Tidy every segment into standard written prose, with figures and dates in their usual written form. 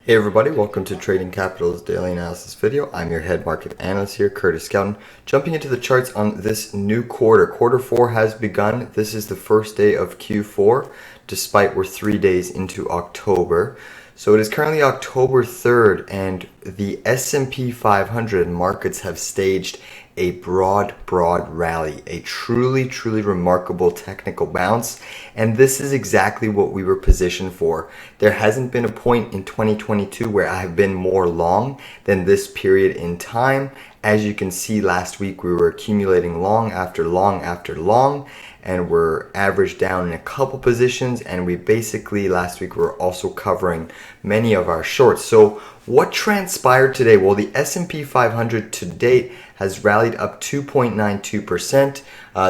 Hey everybody, welcome to Trading Capital's Daily Analysis video. I'm your head market analyst here, Curtis Skelton. Jumping into the charts on this new quarter. Quarter 4 has begun. This is the first day of Q4, despite we're 3 days into October. So it is currently October 3rd, and the S&P 500 markets have staged a broad rally, a truly remarkable technical bounce, and this is exactly what we were positioned for. There hasn't been a point in 2022 where I have been more long than this period in time. As you can see, last week we were accumulating long after long after long, and we're averaged down in a couple positions, and we basically last week were also covering many of our shorts. So what transpired today? Well, the S&P 500 to date has rallied up 2.92%.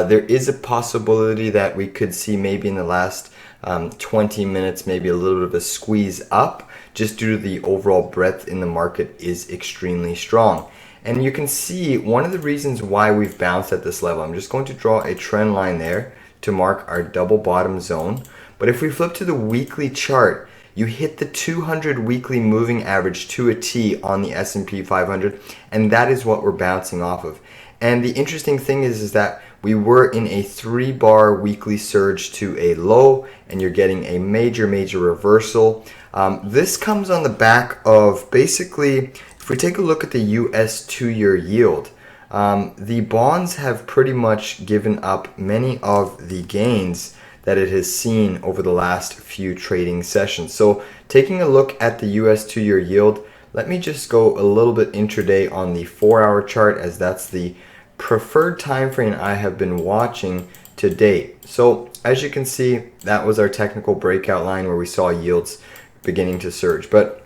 There is a possibility that we could see maybe in the last 20 minutes, maybe a little bit of a squeeze up, just due to the overall breadth in the market is extremely strong. And you can see one of the reasons why we've bounced at this level. I'm just going to draw a trend line there to mark our double bottom zone. But if we flip to the weekly chart, you hit the 200 weekly moving average to a T on the S&P 500, and that is what we're bouncing off of. And the interesting thing is that we were in a 3-bar weekly surge to a low, and you're getting a major reversal. This comes on the back of basically, if we take a look at the US 2-year yield, the bonds have pretty much given up many of the gains that it has seen over the last few trading sessions. So taking a look at the US 2-year yield, let me just go a little bit intraday on the 4-hour chart, as that's the preferred time frame I have been watching to date. So as you can see, that was our technical breakout line where we saw yields beginning to surge. But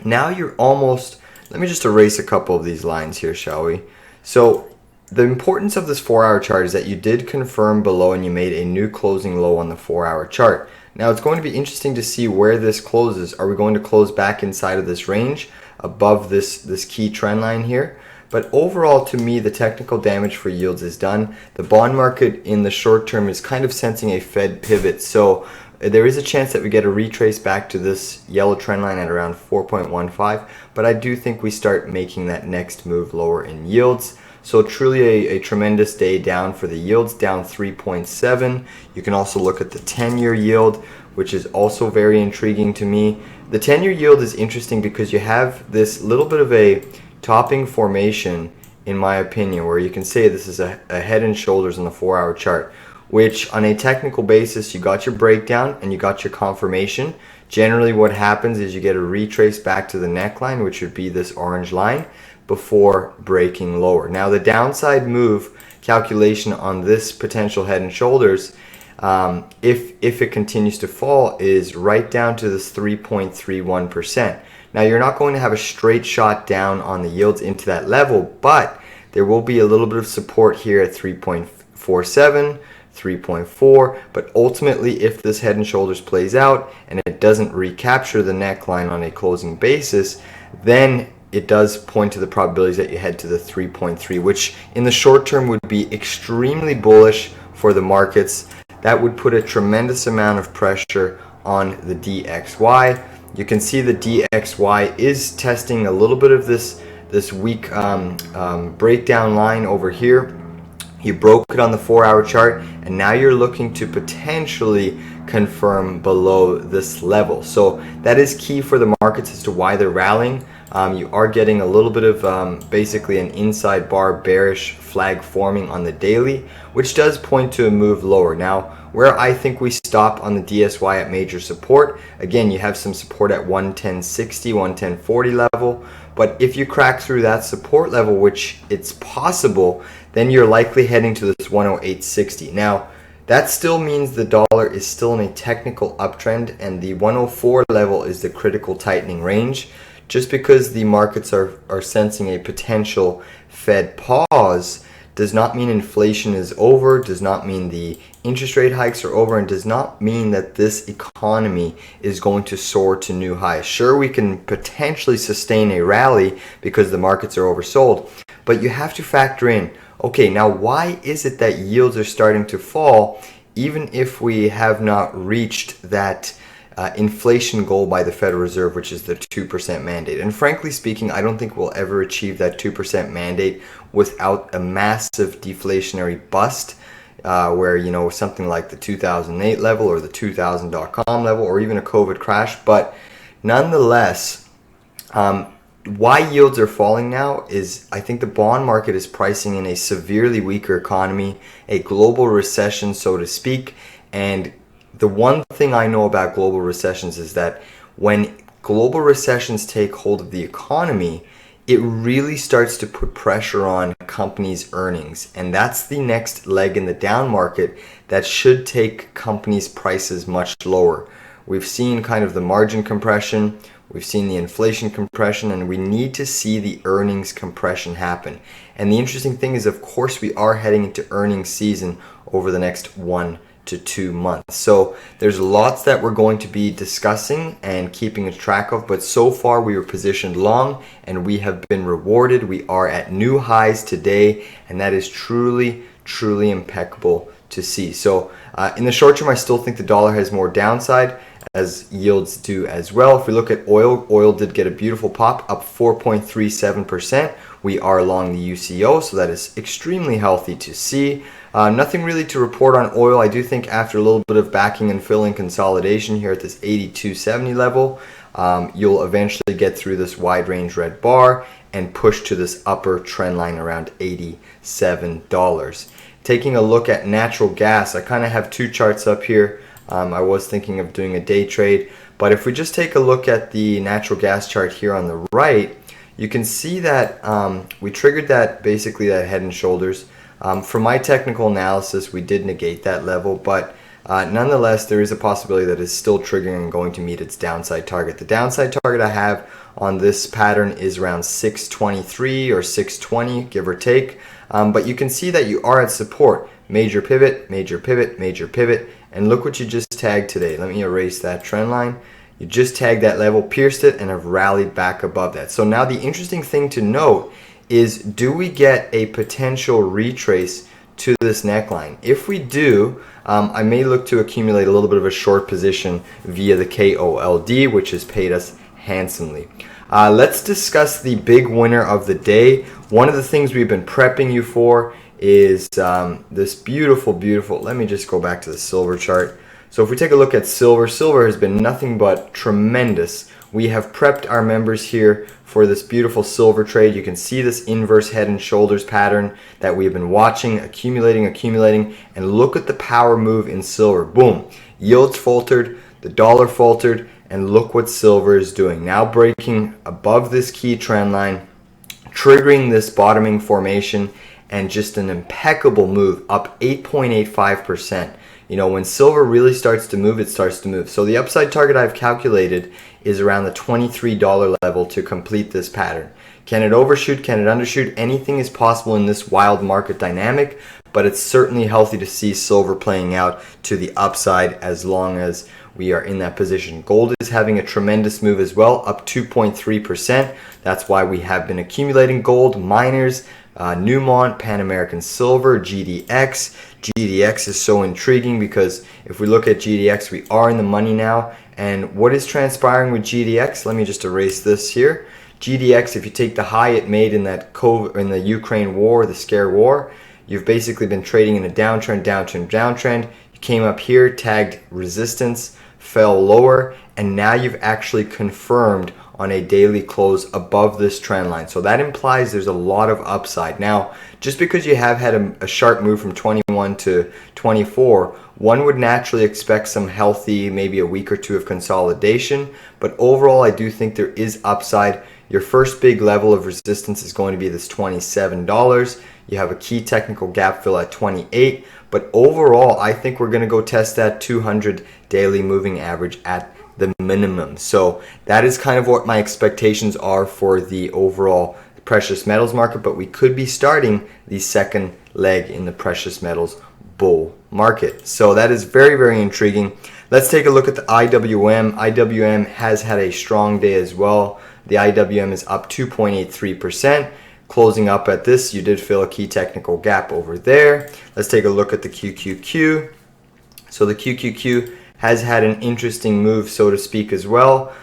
now you're almost, let me just erase a couple of these lines here, shall we? So the importance of this 4-hour chart is that you did confirm below and you made a new closing low on the 4-hour chart. Now it's going to be interesting to see where this closes. Are we going to close back inside of this range above this key trend line here? But overall, to me, the technical damage for yields is done. The bond market in the short term is kind of sensing a Fed pivot. So there is a chance that we get a retrace back to this yellow trend line at around 4.15. But I do think we start making that next move lower in yields. So truly a tremendous day down for the yields, down 3.7. You can also look at the 10-year yield, which is also very intriguing to me. The 10-year yield is interesting because you have this little bit of a topping formation, in my opinion, where you can say this is a head and shoulders on the 4-hour chart, which on a technical basis, you got your breakdown and you got your confirmation. Generally what happens is you get a retrace back to the neckline, which would be this orange line, before breaking lower. Now the downside move calculation on this potential head and shoulders, if it continues to fall, is right down to this 3.31%. Now you're not going to have a straight shot down on the yields into that level, but there will be a little bit of support here at 3.47, 3.4, but ultimately if this head and shoulders plays out and it doesn't recapture the neckline on a closing basis, then it does point to the probabilities that you head to the 3.3, which in the short term would be extremely bullish for the markets. That would put a tremendous amount of pressure on the DXY. You can see the DXY is testing a little bit of this weak breakdown line over here. You broke it on the 4-hour chart, and now you're looking to potentially confirm below this level. So that is key for the markets as to why they're rallying. You are getting a little bit of basically an inside bar bearish flag forming on the daily, which does point to a move lower. Now, where I think we stop on the DSY at major support, again, you have some support at 110.60, 110.40 level, but if you crack through that support level, which it's possible, then you're likely heading to this 108.60. Now, that still means the dollar is still in a technical uptrend, and the 104 level is the critical tightening range. Just because the markets are sensing a potential Fed pause does not mean inflation is over, does not mean the interest rate hikes are over, and does not mean that this economy is going to soar to new highs. Sure, we can potentially sustain a rally because the markets are oversold, but you have to factor in, okay, now why is it that yields are starting to fall even if we have not reached that inflation goal by the Federal Reserve, which is the 2% mandate. And frankly speaking, I don't think we'll ever achieve that 2% mandate without a massive deflationary bust, where, you know, something like the 2008 level or the 2000.com level or even a COVID crash. But nonetheless, why yields are falling now is I think the bond market is pricing in a severely weaker economy, a global recession, so to speak. And the one thing I know about global recessions is that when global recessions take hold of the economy, it really starts to put pressure on companies' earnings. And that's the next leg in the down market that should take companies' prices much lower. We've seen kind of the margin compression, we've seen the inflation compression, and we need to see the earnings compression happen. And the interesting thing is, of course, we are heading into earnings season over the next 1 to 2 months. So there's lots that we're going to be discussing and keeping track of, but so far we were positioned long and we have been rewarded. We are at new highs today, and that is truly, truly impeccable to see. So in the short term, I still think the dollar has more downside, as yields do as well. If we look at oil did get a beautiful pop, up 4.37%. We are along the UCO, so that is extremely healthy to see. Nothing really to report on oil. I do think after a little bit of backing and filling consolidation here at this 82.70 level, you'll eventually get through this wide range red bar and push to this upper trend line around $87. Taking a look at natural gas, I kind of have two charts up here. I was thinking of doing a day trade, but if we just take a look at the natural gas chart here on the right, you can see that we triggered that, basically that head and shoulders. For my technical analysis, we did negate that level, but nonetheless, there is a possibility that it's still triggering and going to meet its downside target. The downside target I have on this pattern is around 623 or 620, give or take. But you can see that you are at support. Major pivot, major pivot, major pivot, and look what you just tagged today. Let me erase that trend line. You just tagged that level, pierced it, and have rallied back above that. So now the interesting thing to note is, do we get a potential retrace to this neckline? If we do, I may look to accumulate a little bit of a short position via the KOLD, which has paid us handsomely. Let's discuss the big winner of the day. One of the things we've been prepping you for is this beautiful, let me just go back to the silver chart. So if we take a look at silver, silver has been nothing but tremendous. We have prepped our members here for this beautiful silver trade. You can see this inverse head and shoulders pattern that we've been watching, accumulating, and look at the power move in silver. Boom, yields faltered, the dollar faltered, and look what silver is doing. Now breaking above this key trend line, triggering this bottoming formation, and just an impeccable move, up 8.85%. You know, when silver really starts to move, it starts to move. So the upside target I've calculated is around the $23 level to complete this pattern. Can it overshoot? Can it undershoot? Anything is possible in this wild market dynamic, but it's certainly healthy to see silver playing out to the upside as long as we are in that position. Gold is having a tremendous move as well, up 2.3%. That's why we have been accumulating gold. Miners, Newmont, Pan American Silver, GDX. GDX is so intriguing because if we look at GDX, we are in the money now. And what is transpiring with GDX? Let me just erase this here. GDX, if you take the high it made in that in the Ukraine war, the scare war, you've basically been trading in a downtrend. You came up here, tagged resistance, fell lower, and now you've actually confirmed on a daily close above this trend line. So that implies there's a lot of upside. Now, just because you have had a sharp move from 21 to 24, one would naturally expect some healthy, maybe a week or two of consolidation. But overall, I do think there is upside. Your first big level of resistance is going to be this $27. You have a key technical gap fill at 28. But overall, I think we're going to go test that 200 daily moving average at the minimum. So that is kind of what my expectations are for the overall precious metals market, but we could be starting the second leg in the precious metals bull market. So that is very, very intriguing. Let's take a look at the IWM. IWM has had a strong day as well. The IWM is up 2.83%. Closing up at this, you did fill a key technical gap over there. Let's take a look at the QQQ. So the QQQ has had an interesting move, so to speak, as well.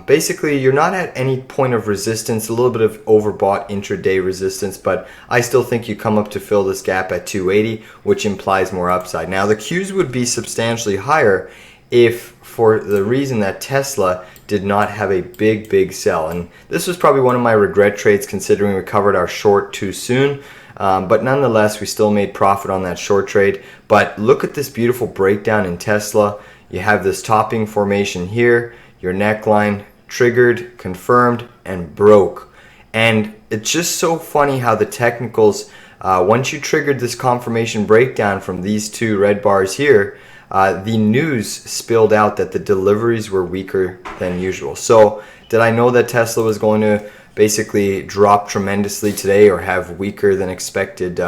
Basically, you're not at any point of resistance, a little bit of overbought intraday resistance, but I still think you come up to fill this gap at 280, which implies more upside. Now, the Qs would be substantially higher if, for the reason that Tesla did not have a big sell. And this was probably one of my regret trades, considering we covered our short too soon. But nonetheless, we still made profit on that short trade. But look at this beautiful breakdown in Tesla. You have this topping formation here, your neckline triggered, confirmed, and broke. And it's just so funny how the technicals, once you triggered this confirmation breakdown from these two red bars here, the news spilled out that the deliveries were weaker than usual. So did I know that Tesla was going to basically drop tremendously today or have weaker than expected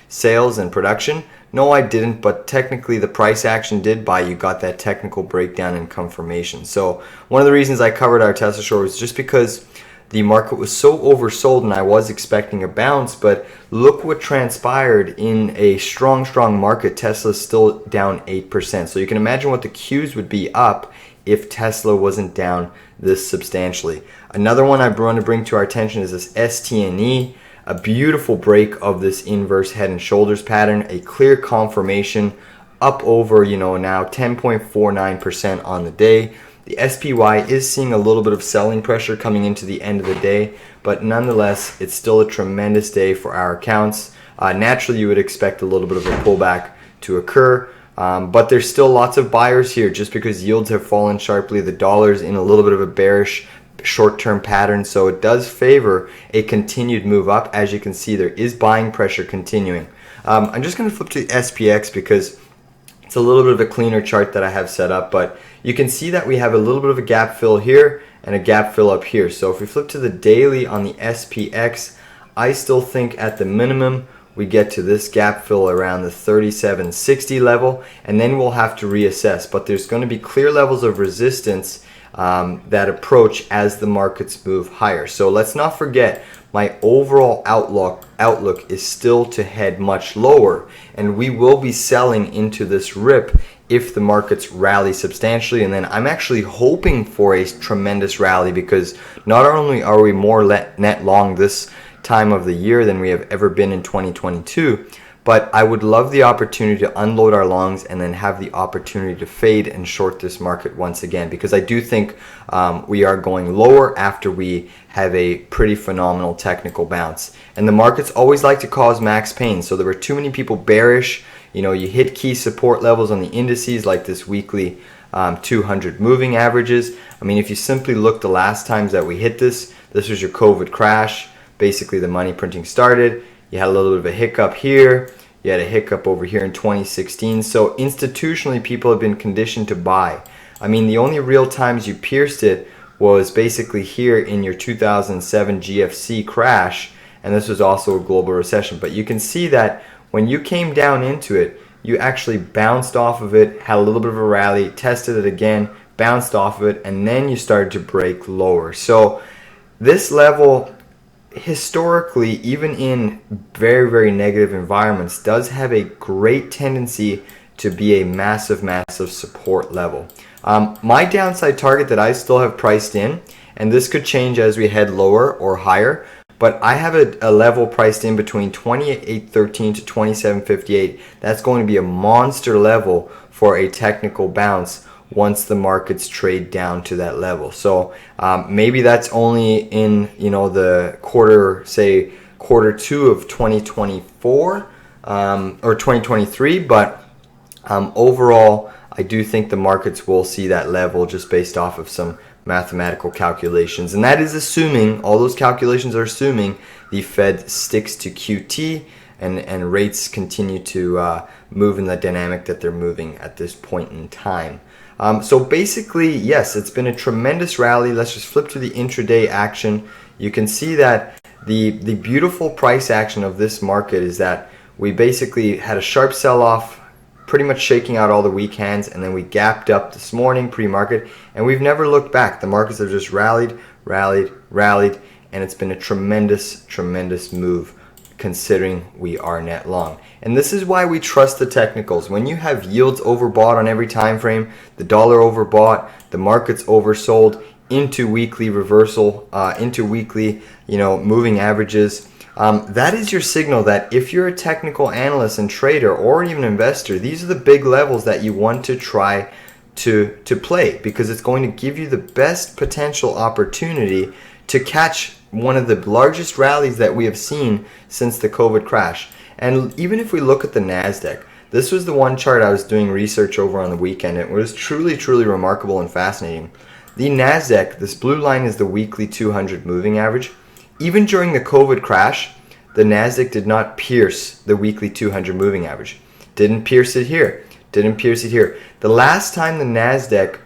sales and production? No, I didn't, but technically the price action did buy. You got that technical breakdown and confirmation. So one of the reasons I covered our Tesla short was just because the market was so oversold and I was expecting a bounce, but look what transpired in a strong market. Tesla's still down 8%. So you can imagine what the Qs would be up if Tesla wasn't down this substantially. Another one I want to bring to our attention is this STNE, a beautiful break of this inverse head and shoulders pattern, a clear confirmation up over, now 10.49% on the day. The SPY is seeing a little bit of selling pressure coming into the end of the day, but nonetheless, it's still a tremendous day for our accounts. Naturally, you would expect a little bit of a pullback to occur, but there's still lots of buyers here just because yields have fallen sharply. The dollar's in a little bit of a bearish short-term pattern, so it does favor a continued move up. As you can see, there is buying pressure continuing. I'm just going to flip to the SPX because it's a little bit of a cleaner chart that I have set up, but you can see that we have a little bit of a gap fill here and a gap fill up here. So if we flip to the daily on the SPX, I still think at the minimum we get to this gap fill around the 37.60 level, and then we'll have to reassess. But there's going to be clear levels of resistance that approach as the markets move higher. So let's not forget, my overall outlook is still to head much lower, and we will be selling into this rip if the markets rally substantially. And then I'm actually hoping for a tremendous rally, because not only are we more net long this time of the year than we have ever been in 2022, but I would love the opportunity to unload our longs and then have the opportunity to fade and short this market once again, because I do think we are going lower after we have a pretty phenomenal technical bounce. And the markets always like to cause max pain, so there were too many people bearish. You hit key support levels on the indices like this weekly 200 moving averages. I mean, if you simply look the last times that we hit this was your COVID crash. Basically, the money printing started. You had a little bit of a hiccup here. You had a hiccup over here in 2016. So institutionally, people have been conditioned to buy. I mean, the only real times you pierced it was basically here in your 2007 GFC crash. And this was also a global recession. But you can see that when you came down into it, you actually bounced off of it, had a little bit of a rally, tested it again, bounced off of it, and then you started to break lower. So this level, historically, even in very negative environments, does have a great tendency to be a massive support level. My downside target that I still have priced in, and this could change as we head lower or higher, but I have a level priced in between 28.13 to 27.58. That's going to be a monster level for a technical bounce once the markets trade down to that level. So maybe that's only in the quarter, say quarter two of 2024 or 2023, but overall I do think the markets will see that level just based off of some mathematical calculations, and that is assuming, all those calculations are assuming the Fed sticks to QT and rates continue to move in the dynamic that they're moving at this point in time. So basically, yes, it's been a tremendous rally. Let's just flip to the intraday action. You can see that the beautiful price action of this market is that we basically had a sharp sell-off, pretty much shaking out all the weak hands, and then we gapped up this morning pre-market, and we've never looked back. The markets have just rallied, and it's been a tremendous move considering we are net long. And this is why we trust the technicals. When you have yields overbought on every time frame, the dollar overbought, the market's oversold into weekly reversal, into weekly, moving averages, that is your signal that if you're a technical analyst and trader or even investor, these are the big levels that you want to try to play, because it's going to give you the best potential opportunity to catch one of the largest rallies that we have seen since the COVID crash. And even if we look at the NASDAQ, this was the one chart I was doing research over on the weekend. It was truly, truly remarkable and fascinating. The NASDAQ, this blue line is the weekly 200 moving average. Even during the COVID crash, the NASDAQ did not pierce the weekly 200 moving average. Didn't pierce it here. Didn't pierce it here. The last time the NASDAQ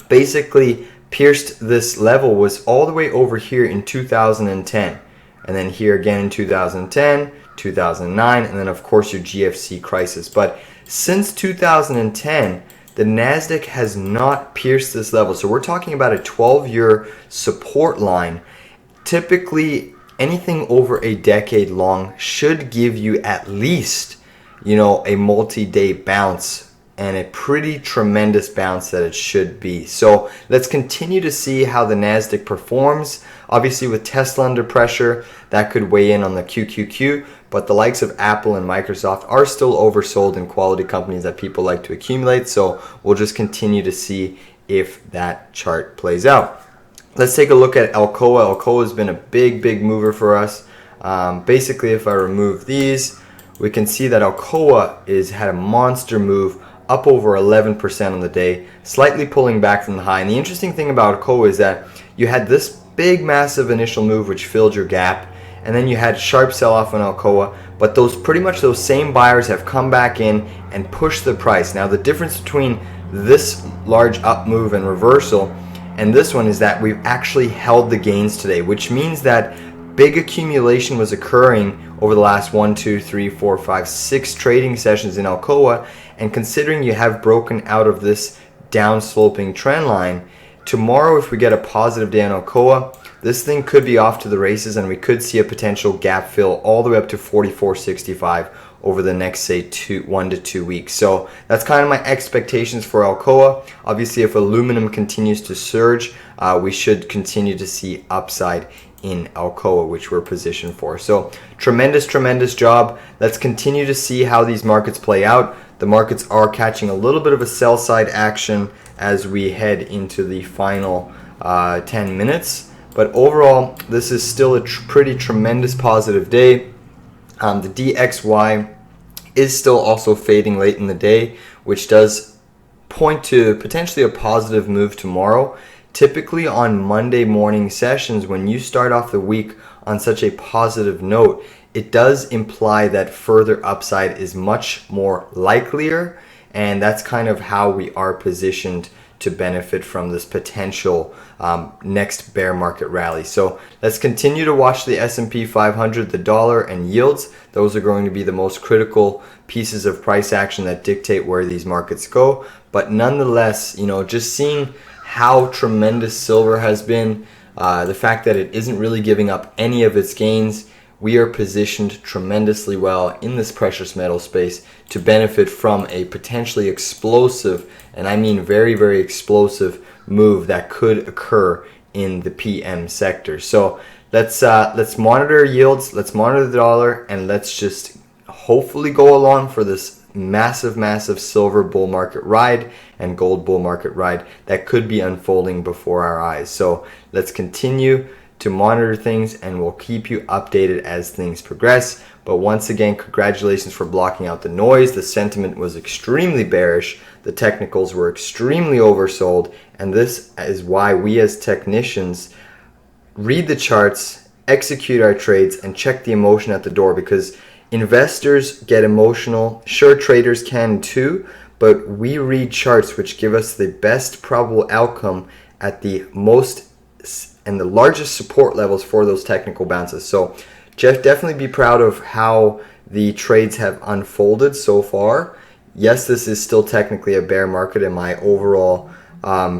basically pierced this level was all the way over here in 2010. And then here again in 2010, 2009, and then of course your GFC crisis. But since 2010, the NASDAQ has not pierced this level. So we're talking about a 12-year support line. Typically, anything over a decade long should give you at least, a multi-day bounce, and a pretty tremendous bounce that it should be. So let's continue to see how the NASDAQ performs. Obviously with Tesla under pressure, that could weigh in on the QQQ, but the likes of Apple and Microsoft are still oversold in quality companies that people like to accumulate. So we'll just continue to see if that chart plays out. Let's take a look at Alcoa. Alcoa has been a big mover for us. Basically, if I remove these, we can see that Alcoa had a monster move up over 11% on the day, slightly pulling back from the high. And the interesting thing about Alcoa is that you had this big, massive initial move which filled your gap, and then you had sharp sell-off on Alcoa, but those same buyers have come back in and pushed the price. Now, the difference between this large up move and reversal and this one is that we've actually held the gains today, which means that big accumulation was occurring over the last 1, 2, 3, 4, 5, 6 trading sessions in Alcoa. And considering you have broken out of this down-sloping trend line, tomorrow if we get a positive day on Alcoa, this thing could be off to the races, and we could see a potential gap fill all the way up to 44.65 over the next, say, 1 to 2 weeks. So that's kind of my expectations for Alcoa. Obviously, if aluminum continues to surge, we should continue to see upside in Alcoa, which we're positioned for. So tremendous job. Let's continue to see how these markets play out. The markets are catching a little bit of a sell side action as we head into the final 10 minutes. But overall, this is still a pretty tremendous positive day. The DXY is still also fading late in the day, which does point to potentially a positive move tomorrow. Typically on Monday morning sessions, when you start off the week on such a positive note, it does imply that further upside is much more likelier, and that's kind of how we are positioned to benefit from this potential next bear market rally. So let's continue to watch the S&P 500, the dollar, and yields. Those are going to be the most critical pieces of price action that dictate where these markets go. But nonetheless, just seeing how tremendous silver has been, the fact that it isn't really giving up any of its gains, we are positioned tremendously well in this precious metal space to benefit from a potentially explosive, and I mean very explosive move that could occur in the PM sector. So let's monitor yields, let's monitor the dollar, and let's just hopefully go along for this massive silver bull market ride and gold bull market ride that could be unfolding before our eyes. So let's continue to monitor things, and we'll keep you updated as things progress. But once again, congratulations for blocking out the noise. The sentiment was extremely bearish. The technicals were extremely oversold, and this is why we as technicians read the charts, execute our trades, and check the emotion at the door, because investors get emotional. Sure, traders can too, but we read charts which give us the best probable outcome at the most and the largest support levels for those technical bounces. So Jeff, definitely be proud of how the trades have unfolded so far. Yes, this is still technically a bear market, and my overall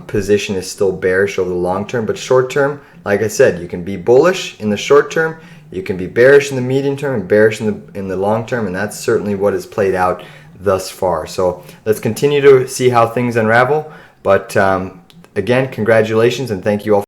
position is still bearish over the long term, but short term, like I said, you can be bullish in the short term, You can be bearish in the medium term and bearish in the long term, and that's certainly what has played out thus far. So let's continue to see how things unravel. But again, congratulations and thank you all.